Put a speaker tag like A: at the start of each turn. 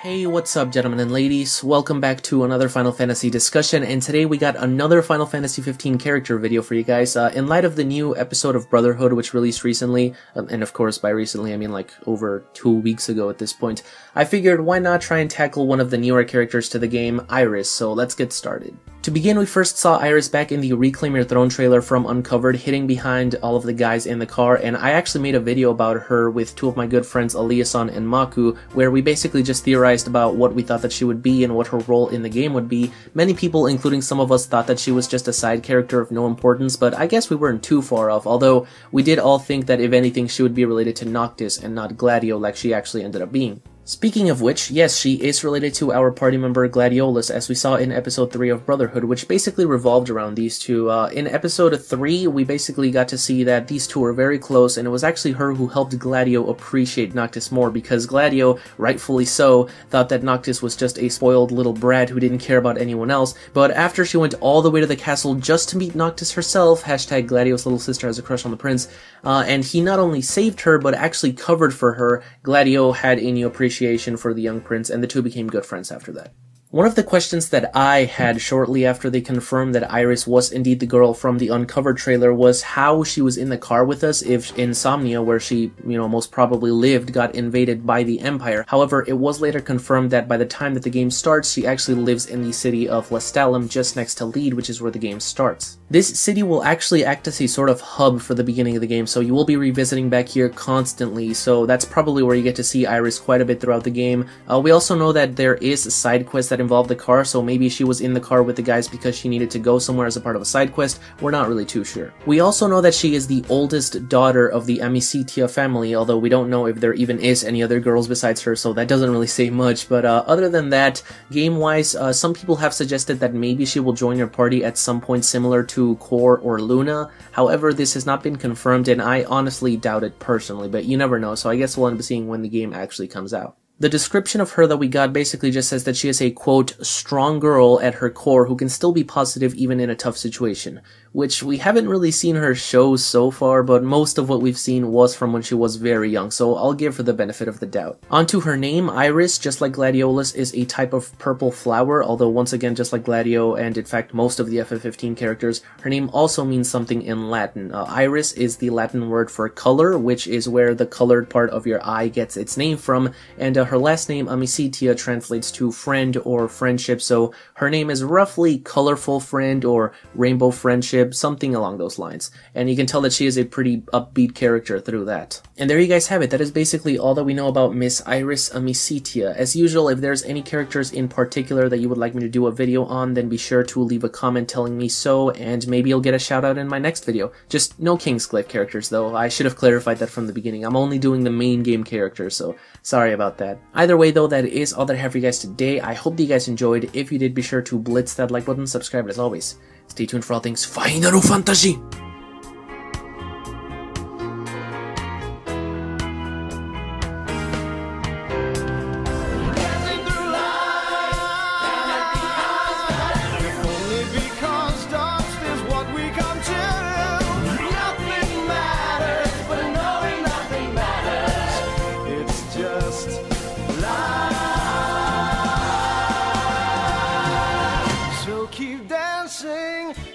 A: Hey, what's up gentlemen and ladies, welcome back to another Final Fantasy discussion, and today we got another Final Fantasy 15 character video for you guys. In light of the new episode of Brotherhood which released recently, and of course by recently I mean like over 2 weeks ago at this point, I figured why not try and tackle one of the newer characters to the game, Iris, so let's get started. To begin, we first saw Iris back in the Reclaim Your Throne trailer from Uncovered, hitting behind all of the guys in the car, and I actually made a video about her with two of my good friends, Eliason and Maku, where we basically just theorized about what we thought that she would be and what her role in the game would be. Many people, including some of us, thought that she was just a side character of no importance, but I guess we weren't too far off, although we did all think that if anything she would be related to Noctis and not Gladio like she actually ended up being. Speaking of which, yes, she is related to our party member Gladiolus, as we saw in episode 3 of Brotherhood, which basically revolved around these two. In episode 3, we basically got to see that these two were very close, and it was actually her who helped Gladio appreciate Noctis more, because Gladio, rightfully so, thought that Noctis was just a spoiled little brat who didn't care about anyone else, but after she went all the way to the castle just to meet Noctis herself, hashtag Gladio's little sister has a crush on the prince, and he not only saved her, but actually covered for her, Gladio had a new appreciation for the young prince, and the two became good friends after that. One of the questions that I had shortly after they confirmed that Iris was indeed the girl from the Uncovered trailer was how she was in the car with us if Insomnia, where she, most probably lived, got invaded by the Empire. However, it was later confirmed that by the time that the game starts, she actually lives in the city of Lestalem, just next to Lead, which is where the game starts. This city will actually act as a sort of hub for the beginning of the game, so you will be revisiting back here constantly, so that's probably where you get to see Iris quite a bit throughout the game. We also know that there is a side quest that involved the car, so maybe she was in the car with the guys because she needed to go somewhere as a part of a side quest. We're not really too sure. We also know that she is the oldest daughter of the Amicitia family, although we don't know if there even is any other girls besides her, so that doesn't really say much, but other than that, game-wise, some people have suggested that maybe she will join your party at some point similar to Core or Luna. However, this has not been confirmed, and I honestly doubt it personally, but you never know, so I guess we'll end up seeing when the game actually comes out. The description of her that we got basically just says that she is a, quote, strong girl at her core who can still be positive even in a tough situation, which we haven't really seen her show so far, but most of what we've seen was from when she was very young, so I'll give her the benefit of the doubt. Onto her name, Iris, just like Gladiolus, is a type of purple flower, although once again, just like Gladio and in fact most of the FF15 characters, her name also means something in Latin. Iris is the Latin word for color, which is where the colored part of your eye gets its name from, and her last name, Amicitia, translates to friend or friendship, so her name is roughly colorful friend or rainbow friendship, something along those lines. And you can tell that she is a pretty upbeat character through that. And there you guys have it. That is basically all that we know about Miss Iris Amicitia. As usual, if there's any characters in particular that you would like me to do a video on, then be sure to leave a comment telling me so, and maybe you'll get a shout out in my next video. Just no Kingsglaive characters though. I should have clarified that from the beginning. I'm only doing the main game characters, so sorry about that. Either way though, that is all that I have for you guys today. I hope that you guys enjoyed. If you did, be sure to blitz that like button, subscribe as always. Stay tuned for all things Final Fantasy!
B: Keep dancing.